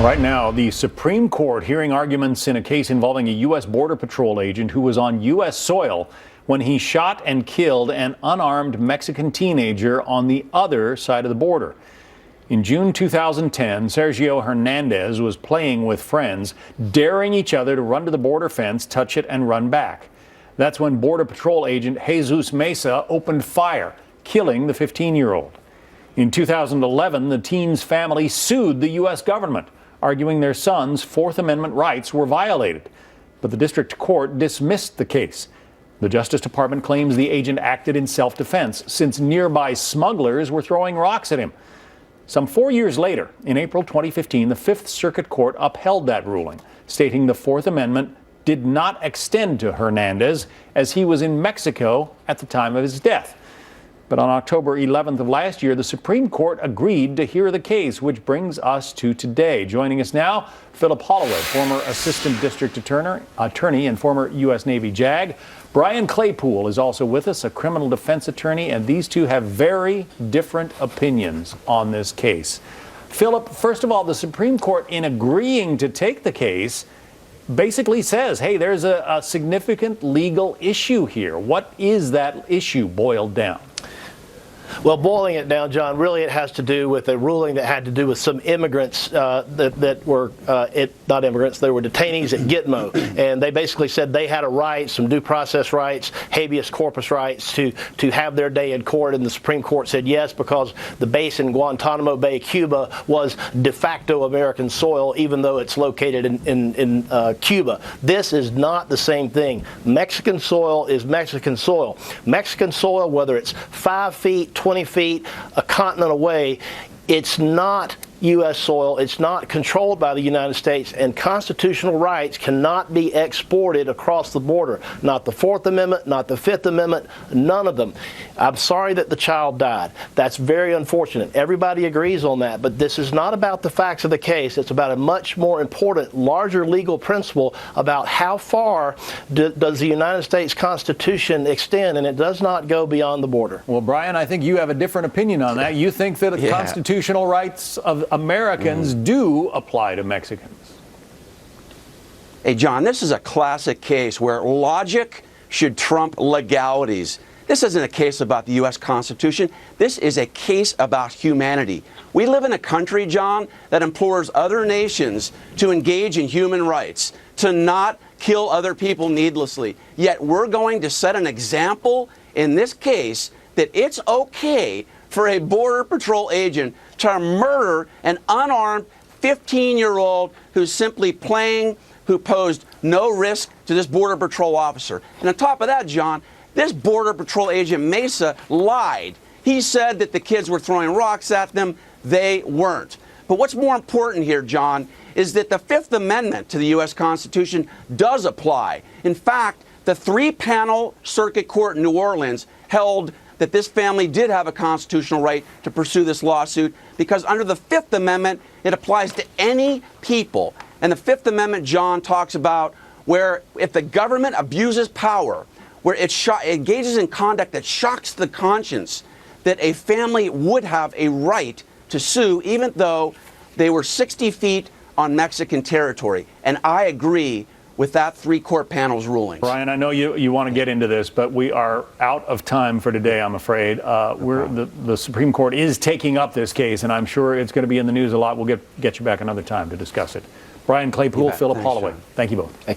Right now, the Supreme Court hearing arguments in a case involving a U.S. Border Patrol agent who was on U.S. soil when he shot and killed an unarmed Mexican teenager on the other side of the border. In June 2010, Sergio Hernandez was playing with friends, daring each other to run to the border fence, touch it, and run back. That's when Border Patrol agent Jesus Mesa opened fire, killing the 15-year-old. In 2011, the teen's family sued the U.S. government, arguing their son's Fourth Amendment rights were violated. But the district court dismissed the case. The Justice Department claims the agent acted in self-defense since nearby smugglers were throwing rocks at him. Some 4 years later, in April 2015, the Fifth Circuit Court upheld that ruling, stating the Fourth Amendment did not extend to Hernandez as he was in Mexico at the time of his death. But on October 11th of last year, the Supreme Court agreed to hear the case, which brings us to today. Joining us now, Philip Holloway, former Assistant District Attorney and former U.S. Navy JAG. Brian Claypool is also with us, a criminal defense attorney, and these two have very different opinions on this case. Philip, first of all, the Supreme Court, in agreeing to take the case, basically says, hey, there's a significant legal issue here. What is that issue boiled down? Well, boiling it down, John, really it has to do with a ruling that had to do with some immigrants that were not immigrants, they were detainees at Gitmo. And they basically said they had a right, some due process rights, habeas corpus rights to have their day in court. And the Supreme Court said yes, because the base in Guantanamo Bay, Cuba, was de facto American soil, even though it's located in Cuba. This is not the same thing. Mexican soil is Mexican soil. Mexican soil, whether it's 5 feet, 20 feet, a continent away, it's not U.S. soil. It's not controlled by the United States, and constitutional rights cannot be exported across the border. Not the Fourth Amendment, not the Fifth Amendment, none of them. I'm sorry that the child died. That's very unfortunate. Everybody agrees on that, but this is not about the facts of the case. It's about a much more important, larger legal principle about how far does the United States Constitution extend, and it does not go beyond the border. Well, Brian, I think you have a different opinion on that. You think that constitutional rights of Americans do apply to Mexicans. Hey, John, this is a classic case where logic should trump legalities. This isn't a case about the U.S. Constitution. This is a case about humanity. We live in a country, John, that implores other nations to engage in human rights, to not kill other people needlessly. Yet we're going to set an example in this case that it's okay for a Border Patrol agent to murder an unarmed 15-year-old who's simply playing, who posed no risk to this Border Patrol officer. And on top of that, John, this Border Patrol agent Mesa lied. He said that the kids were throwing rocks at them. They weren't. But what's more important here, John, is that the Fifth Amendment to the U.S. Constitution does apply. In fact, the 3-panel circuit court in New Orleans held that this family did have a constitutional right to pursue this lawsuit because under the Fifth Amendment, it applies to any people. And the Fifth Amendment, John, talks about where if the government abuses power, where it engages in conduct that shocks the conscience, that a family would have a right to sue even though they were 60 feet on Mexican territory. And I agree with that 3-court panel's rulings. Brian, I know you want to get into this, but we are out of time for today, I'm afraid. The Supreme Court is taking up this case, and I'm sure it's going to be in the news a lot. We'll get you back another time to discuss it. Brian Claypool, Philip Holloway. Thank you both. Thank you.